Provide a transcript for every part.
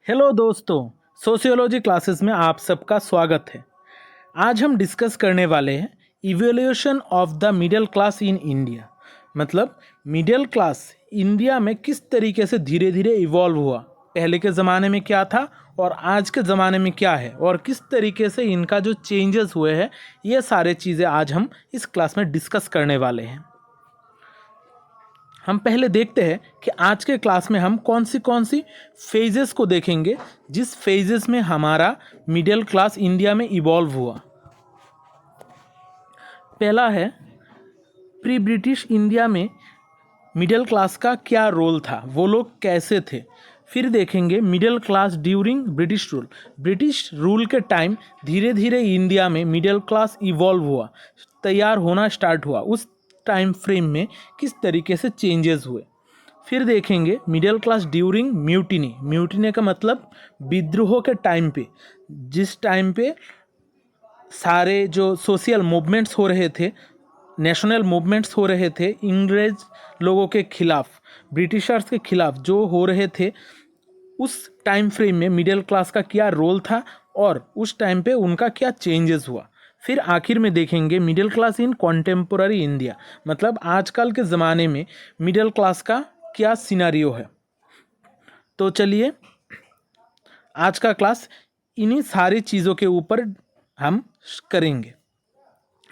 Hello दोस्तों, sociology classes में आप सबका स्वागत है। आज हम डिस्कस करने वाले हैं evolution of the middle class in India. मतलब मिडिल क्लास इंडिया में किस तरीके से धीरे धीरे इवॉल्व हुआ, पहले के ज़माने में क्या था और आज के ज़माने में क्या है, और किस तरीके से इनका जो चेंजेस हुए हैं, ये सारे चीज़ें आज हम इस क्लास में डिस्कस करने वाले हैं। हम पहले देखते हैं कि आज के क्लास में हम कौन सी फेजेस को देखेंगे जिस फेजेस में हमारा मिडिल क्लास इंडिया में इवॉल्व हुआ। पहला है प्री ब्रिटिश इंडिया में मिडिल क्लास का क्या रोल था, वो लोग कैसे थे। फिर देखेंगे middle class during British rule. British rule के टाइम धीरे धीरे इंडिया में मिडिल क्लास इवॉल्व हुआ, तैयार होना स्टार्ट हुआ, उस टाइम फ्रेम में किस तरीके से चेंजेस हुए। फिर देखेंगे middle class during mutiny. Mutiny का मतलब विद्रोह के टाइम पे, जिस टाइम पे सारे जो सोशल मूवमेंट्स हो रहे थे, नेशनल मूवमेंट्स हो रहे थे अंग्रेज लोगों के खिलाफ, ब्रिटिशर्स के खिलाफ जो हो रहे थे, उस टाइम फ्रेम में मिडिल क्लास का क्या रोल था और उस टाइम पे उनका क्या चेंजेस हुआ। फिर आखिर में देखेंगे मिडिल क्लास इन कॉन्टेम्पोररी इंडिया। मतलब आजकल के ज़माने में मिडिल क्लास का क्या सिनारियो है। तो चलिए आज का क्लास इन्हीं सारी चीज़ों के ऊपर हम करेंगे।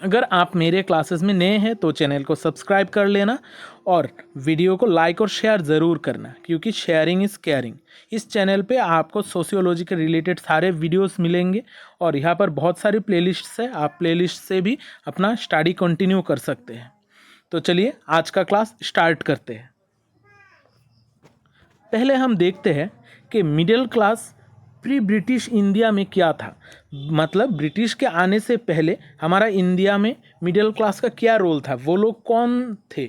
अगर आप मेरे क्लासेस में नए हैं तो चैनल को सब्सक्राइब कर लेना और वीडियो को लाइक और शेयर ज़रूर करना, क्योंकि शेयरिंग इज़ केयरिंग। इस चैनल पे आपको सोशियोलॉजी के रिलेटेड सारे वीडियोस मिलेंगे और यहाँ पर बहुत सारी प्लेलिस्ट्स है, आप प्लेलिस्ट से भी अपना स्टडी कंटिन्यू कर सकते हैं। तो चलिए आज का क्लास स्टार्ट करते हैं। पहले हम देखते हैं कि middle class pre British India में क्या था। मतलब ब्रिटिश के आने से पहले हमारा इंडिया में मिडिल क्लास का क्या रोल था, वो लोग कौन थे।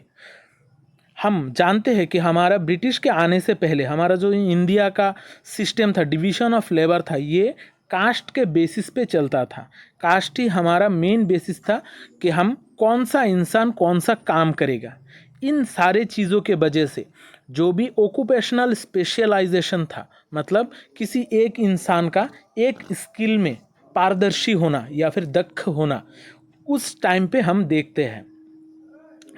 हम जानते हैं कि हमारा ब्रिटिश के आने से पहले हमारा जो इंडिया का सिस्टम था, डिवीज़न ऑफ लेबर था, ये कास्ट के बेसिस पे चलता था। कास्ट ही हमारा मेन बेसिस था कि हम कौन सा इंसान कौन सा काम करेगा। इन सारे चीज़ों के वजह से जो भी ऑक्यूपेशनल स्पेशलाइजेशन था, मतलब किसी एक इंसान का एक स्किल में पारदर्शी होना या फिर दक्ष होना, उस टाइम पे हम देखते हैं।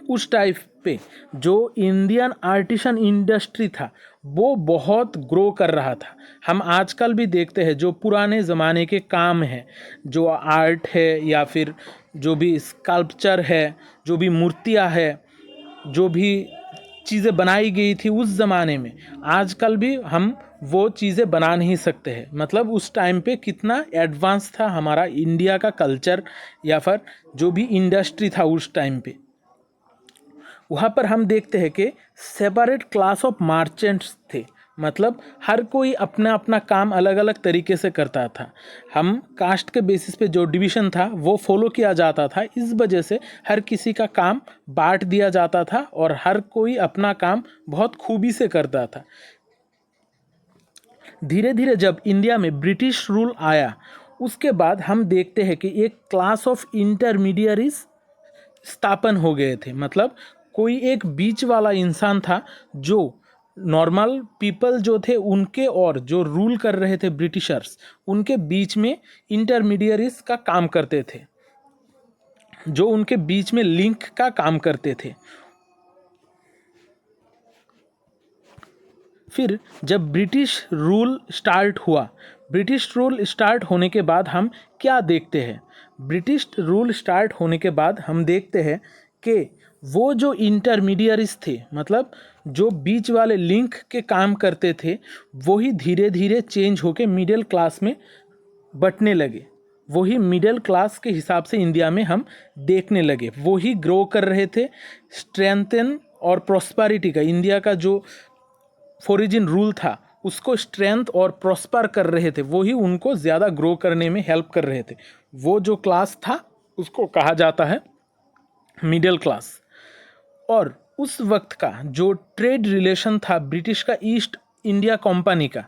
उस टाइम पे जो इंडियन आर्टिसन इंडस्ट्री था वो बहुत ग्रो कर रहा था। हम आजकल भी देखते हैं जो पुराने ज़माने के काम हैं, जो आर्ट है या फिर जो भी स्कल्पचर है, जो भी मूर्तियाँ है, जो भी चीज़ें बनाई गई थी उस ज़माने में, आजकल भी हम वो चीज़ें बना नहीं सकते हैं। मतलब उस टाइम पे कितना एडवांस था हमारा इंडिया का कल्चर या फिर जो भी इंडस्ट्री था उस टाइम पे। वहाँ पर हम देखते हैं कि सेपरेट क्लास ऑफ मर्चेंट्स थे। मतलब हर कोई अपना अपना काम अलग अलग तरीके से करता था। हम कास्ट के बेसिस पे जो डिवीज़न था वो फॉलो किया जाता था। इस वजह से हर किसी का काम बांट दिया जाता था और हर कोई अपना काम बहुत खूबी से करता था। धीरे धीरे जब इंडिया में ब्रिटिश रूल आया, उसके बाद हम देखते हैं कि एक क्लास ऑफ इंटरमीडियरीज स्थापन हो गए थे। मतलब कोई एक बीच वाला इंसान था जो नॉर्मल पीपल जो थे उनके और जो रूल कर रहे थे ब्रिटिशर्स, उनके बीच में इंटरमीडियरीज का काम करते थे, जो उनके बीच में लिंक का काम करते थे। फिर जब ब्रिटिश रूल स्टार्ट हुआ, ब्रिटिश रूल स्टार्ट होने के बाद हम क्या देखते हैं। ब्रिटिश रूल स्टार्ट होने के बाद हम देखते हैं कि वो जो इंटरमीडियरीज थे, मतलब जो बीच वाले लिंक के काम करते थे, वही धीरे धीरे चेंज होके मिडिल क्लास में बंटने लगे। वही मिडिल क्लास के हिसाब से इंडिया में हम देखने लगे, वही ग्रो कर रहे थे। स्ट्रेंथन और प्रॉस्पेरिटी का इंडिया का जो फोरिजिन रूल था उसको स्ट्रेंथ और प्रॉस्पर कर रहे थे, वही उनको ज़्यादा ग्रो करने में हेल्प कर रहे थे। वो जो क्लास था उसको कहा जाता है मिडिल क्लास। और उस वक्त का जो ट्रेड रिलेशन था ब्रिटिश का ईस्ट इंडिया कंपनी का,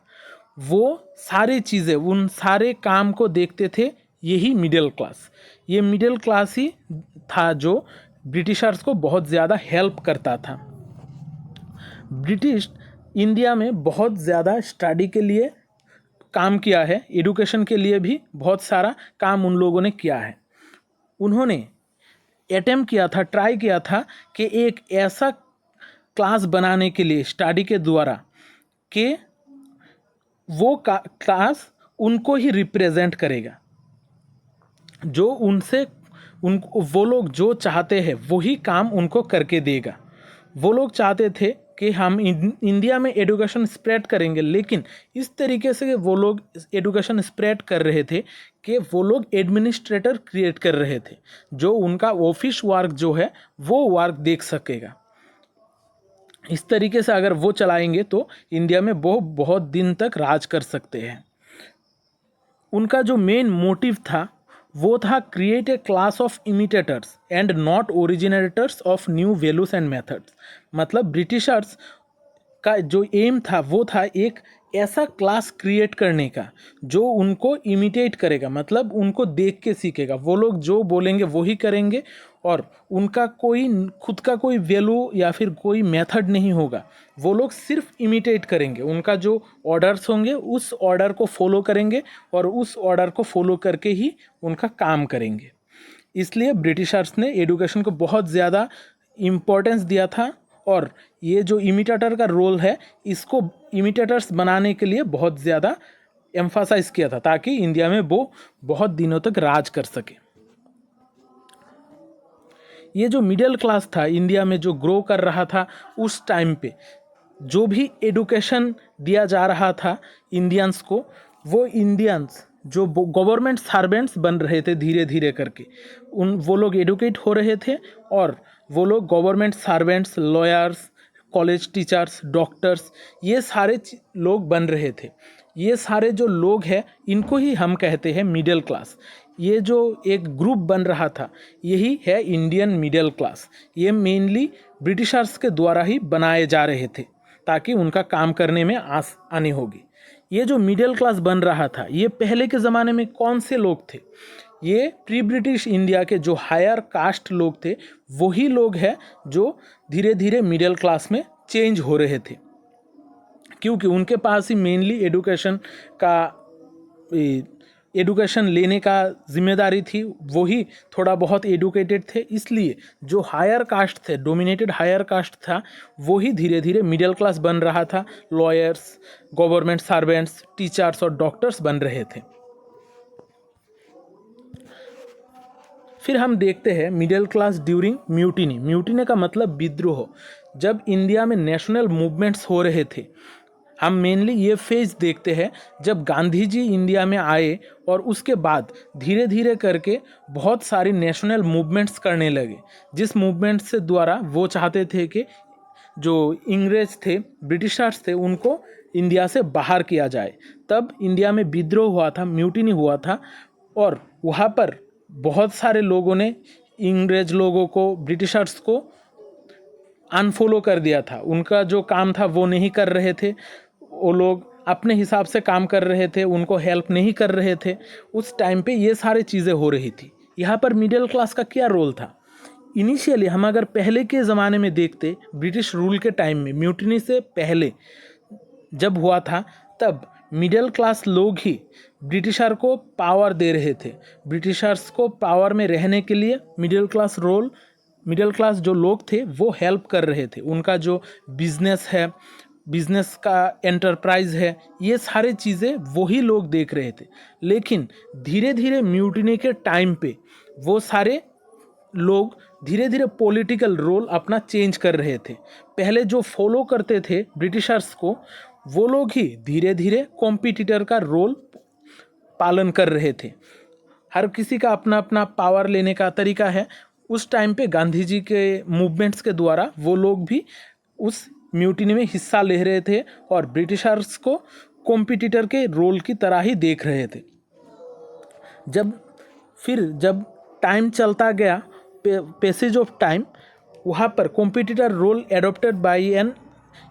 वो सारी चीज़ें, उन सारे काम को देखते थे यही मिडिल क्लास। ये मिडिल क्लास ही था जो ब्रिटिशर्स को बहुत ज़्यादा हेल्प करता था। ब्रिटिश इंडिया में बहुत ज़्यादा स्टडी के लिए काम किया है, एडुकेशन के लिए भी बहुत सारा काम उन लोगों ने किया है। उन्होंने अटेम्प्ट किया था, ट्राई किया था कि एक ऐसा क्लास बनाने के लिए स्टडी के द्वारा कि वो क्लास उनको ही रिप्रेजेंट करेगा, जो उनसे वो लोग जो चाहते हैं वही काम उनको करके देगा। वो लोग चाहते थे कि हम इंडिया में एडुकेशन स्प्रेड करेंगे, लेकिन इस तरीके से वो लोग एडुकेशन स्प्रेड कर रहे थे कि वो लोग एडमिनिस्ट्रेटर क्रिएट कर रहे थे, जो उनका ऑफिस वर्क जो है वो वर्क देख सकेगा। इस तरीके से अगर वो चलाएंगे तो इंडिया में वो बहुत दिन तक राज कर सकते हैं। उनका जो मेन मोटिव था वो था create a class of imitators and not originators of new values and methods. मतलब ब्रिटिशर्स का जो एम था वो था एक ऐसा क्लास क्रिएट करने का जो उनको इमिटेट करेगा, मतलब उनको देख के सीखेगा। वो लोग जो बोलेंगे वही करेंगे और उनका कोई खुद का कोई वैल्यू या फिर कोई मेथड नहीं होगा। वो लोग सिर्फ इमिटेट करेंगे, उनका जो ऑर्डर्स होंगे उस ऑर्डर को फॉलो करेंगे और उस ऑर्डर को फॉलो करके ही उनका काम करेंगे। इसलिए ब्रिटिशर्स ने एडुकेशन को बहुत ज़्यादा इम्पोर्टेंस दिया था और ये जो इमिटेटर का रोल है इसको इमिटेटर्स बनाने के लिए बहुत ज़्यादा एम्फासाइज किया था, ताकि इंडिया में वो बहुत दिनों तक राज कर सके। ये जो मिडिल क्लास था इंडिया में जो ग्रो कर रहा था उस टाइम पे, जो भी एडुकेशन दिया जा रहा था इंडियंस को, वो इंडियंस जो गवर्नमेंट सर्वेंट्स बन रहे थे धीरे धीरे करके, वो लोग एडुकेट हो रहे थे और वो लोग government servants, lawyers, college teachers, doctors, ये सारे लोग बन रहे थे। ये सारे जो लोग हैं इनको ही हम कहते हैं मिडिल क्लास। ये जो एक ग्रुप बन रहा था यही है इंडियन मिडिल क्लास। ये मेनली ब्रिटिशर्स के द्वारा ही बनाए जा रहे थे ताकि उनका काम करने में आसानी होगी। ये जो मिडिल क्लास बन रहा था ये पहले के ज़माने में कौन से लोग थे? ये प्री ब्रिटिश इंडिया के जो हायर कास्ट लोग थे वही लोग हैं जो धीरे धीरे मिडिल क्लास में चेंज हो रहे थे, क्योंकि उनके पास ही मेनली एडुकेशन लेने का जिम्मेदारी थी। वही थोड़ा बहुत एडुकेटेड थे, इसलिए जो हायर कास्ट थे, डोमिनेटेड हायर कास्ट था, वही धीरे धीरे मिडिल क्लास बन रहा था। लॉयर्स, गवर्नमेंट सर्वेंट्स, टीचर्स और डॉक्टर्स बन रहे थे। फिर हम देखते हैं middle class during mutiny. Mutiny का मतलब विद्रोह। जब इंडिया में नेशनल मूवमेंट्स हो रहे थे, हम मेनली ये फेज देखते हैं जब गांधी जी इंडिया में आए और उसके बाद धीरे धीरे करके बहुत सारी नेशनल मूवमेंट्स करने लगे, जिस मूवमेंट से द्वारा वो चाहते थे कि जो इंग्रेज थे, ब्रिटिशर्स थे, उनको इंडिया से बाहर किया जाए। तब इंडिया में विद्रोह हुआ था, म्यूटिनी हुआ था और वहाँ पर बहुत सारे लोगों ने इंग्रेज लोगों को, ब्रिटिशर्स को अनफॉलो कर दिया था। उनका जो काम था वो नहीं कर रहे थे, वो लोग अपने हिसाब से काम कर रहे थे, उनको हेल्प नहीं कर रहे थे। उस टाइम पे ये सारी चीज़ें हो रही थी। यहाँ पर मिडिल क्लास का क्या रोल था? इनिशियली हम अगर पहले के ज़माने में देखते, ब्रिटिश रूल के टाइम में, म्यूटिनी से पहले जब हुआ था, तब मिडिल क्लास लोग ही ब्रिटिशर को पावर दे रहे थे। ब्रिटिशर्स को पावर में रहने के लिए मिडिल क्लास जो लोग थे वो हेल्प कर रहे थे। उनका जो बिजनेस है, बिजनेस का एंटरप्राइज है, ये सारी चीज़ें वही लोग देख रहे थे। लेकिन धीरे धीरे म्यूटिनी के टाइम पे वो सारे लोग धीरे धीरे पॉलिटिकल रोल अपना चेंज कर रहे थे। पहले जो फॉलो करते थे ब्रिटिशर्स को, वो लोग ही धीरे धीरे कॉम्पिटिटर का रोल पालन कर रहे थे। हर किसी का अपना अपना पावर लेने का तरीका है। उस टाइम पे गांधी जी के मूवमेंट्स के द्वारा वो लोग भी उस म्यूटिनी में हिस्सा ले रहे थे और ब्रिटिशर्स को कॉम्पिटिटर के रोल की तरह ही देख रहे थे। जब टाइम चलता गया, पैसेज ऑफ टाइम, वहाँ पर competitor role adopted by an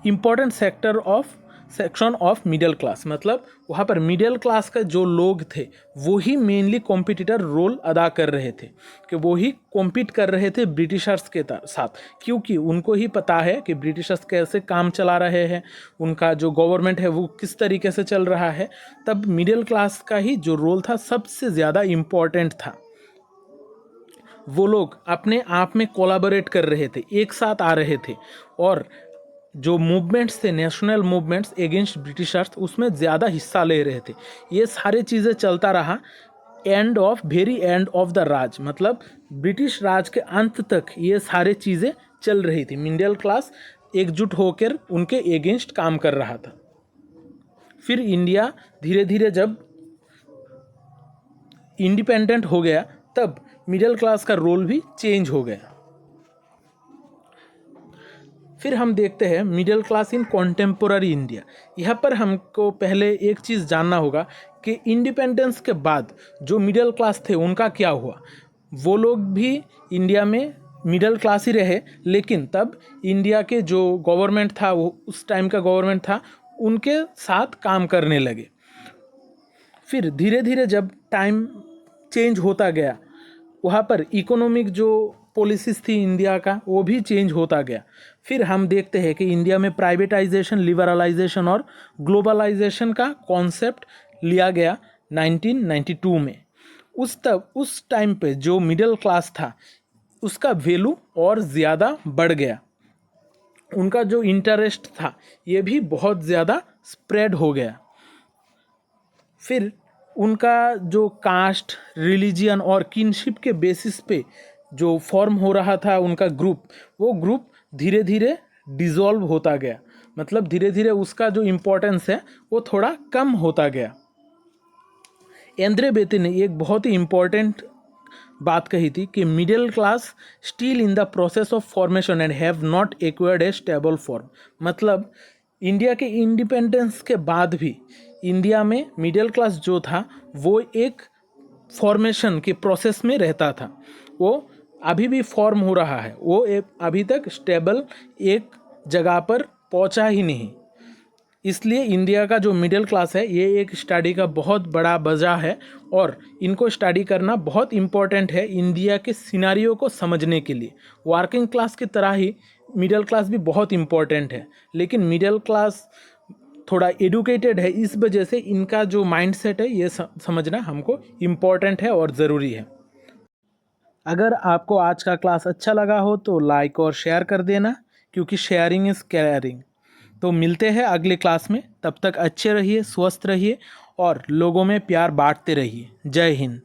important sector of section of middle class, मतलब वहाँ पर मिडिल क्लास का जो लोग थे वो ही मेनली कॉम्पिटिटर रोल अदा कर रहे थे, कि वो ही कॉम्पीट कर रहे थे ब्रिटिशर्स के साथ, क्योंकि उनको ही पता है कि ब्रिटिशर्स कैसे काम चला रहे हैं, उनका जो गवर्नमेंट है वो किस तरीके से चल रहा है। तब मिडिल क्लास का ही जो रोल था सबसे ज़्यादा इम्पॉर्टेंट था। वो लोग अपने आप में कोलैबोरेट कर रहे थे, एक साथ आ रहे थे, और जो मूवमेंट्स थे, नेशनल मूवमेंट्स अगेंस्ट ब्रिटिशर्स, उसमें ज़्यादा हिस्सा ले रहे थे। ये सारी चीज़ें चलता रहा वेरी एंड ऑफ द राज, मतलब ब्रिटिश राज के अंत तक ये सारी चीज़ें चल रही थी। मिडिल क्लास एकजुट होकर उनके अगेंस्ट काम कर रहा था। फिर इंडिया धीरे धीरे जब इंडिपेंडेंट हो गया तब मिडिल क्लास का रोल भी चेंज हो गया। फिर हम देखते हैं मिडिल क्लास इन कॉन्टेम्पोररी इंडिया। यहाँ पर हमको पहले एक चीज़ जानना होगा कि इंडिपेंडेंस के बाद जो मिडिल क्लास थे उनका क्या हुआ। वो लोग भी इंडिया में मिडिल क्लास ही रहे, लेकिन तब इंडिया के जो गवर्नमेंट था, वो उस टाइम का गवर्नमेंट था, उनके साथ काम करने लगे। फिर धीरे धीरे जब टाइम चेंज होता गया, वहाँ पर इकोनॉमिक जो पॉलिसीज़ थी इंडिया का वो भी चेंज होता गया। फिर हम देखते हैं कि इंडिया में प्राइवेटाइजेशन, लिबरलाइजेशन और ग्लोबलाइजेशन का कॉन्सेप्ट लिया गया 1992 में। उस टाइम पे जो मिडिल क्लास था उसका वैल्यू और ज़्यादा बढ़ गया, उनका जो इंटरेस्ट था ये भी बहुत ज़्यादा स्प्रेड हो गया। फिर उनका जो कास्ट, रिलीजियन और किनशिप के बेसिस पे जो फॉर्म हो रहा था उनका ग्रुप, वो ग्रुप धीरे धीरे डिज़ोल्व होता गया, मतलब धीरे धीरे उसका जो इम्पोर्टेंस है वो थोड़ा कम होता गया। एंद्रे बेती ने एक बहुत ही इम्पोर्टेंट बात कही थी कि middle class still in the process of formation and have not acquired A stable form, मतलब इंडिया के इंडिपेंडेंस के बाद भी इंडिया में मिडिल क्लास जो था वो एक फॉर्मेशन के प्रोसेस में रहता था, वो अभी भी फॉर्म हो रहा है, वो अभी तक स्टेबल एक जगह पर पहुंचा ही नहीं। इसलिए इंडिया का जो मिडिल क्लास है ये एक स्टडी का बहुत बड़ा वजह है, और इनको स्टडी करना बहुत इम्पोर्टेंट है इंडिया के सिनारियो को समझने के लिए। वर्किंग क्लास की तरह ही मिडिल क्लास भी बहुत इम्पोर्टेंट है, लेकिन मिडिल क्लास थोड़ा एडुकेटेड है, इस वजह से इनका जो माइंडसेट है ये समझना हमको इम्पोर्टेंट है और ज़रूरी है। अगर आपको आज का क्लास अच्छा लगा हो तो लाइक और शेयर कर देना, क्योंकि शेयरिंग इज़ केयरिंग। तो मिलते हैं अगले क्लास में, तब तक अच्छे रहिए, स्वस्थ रहिए और लोगों में प्यार बांटते रहिए। जय हिंद।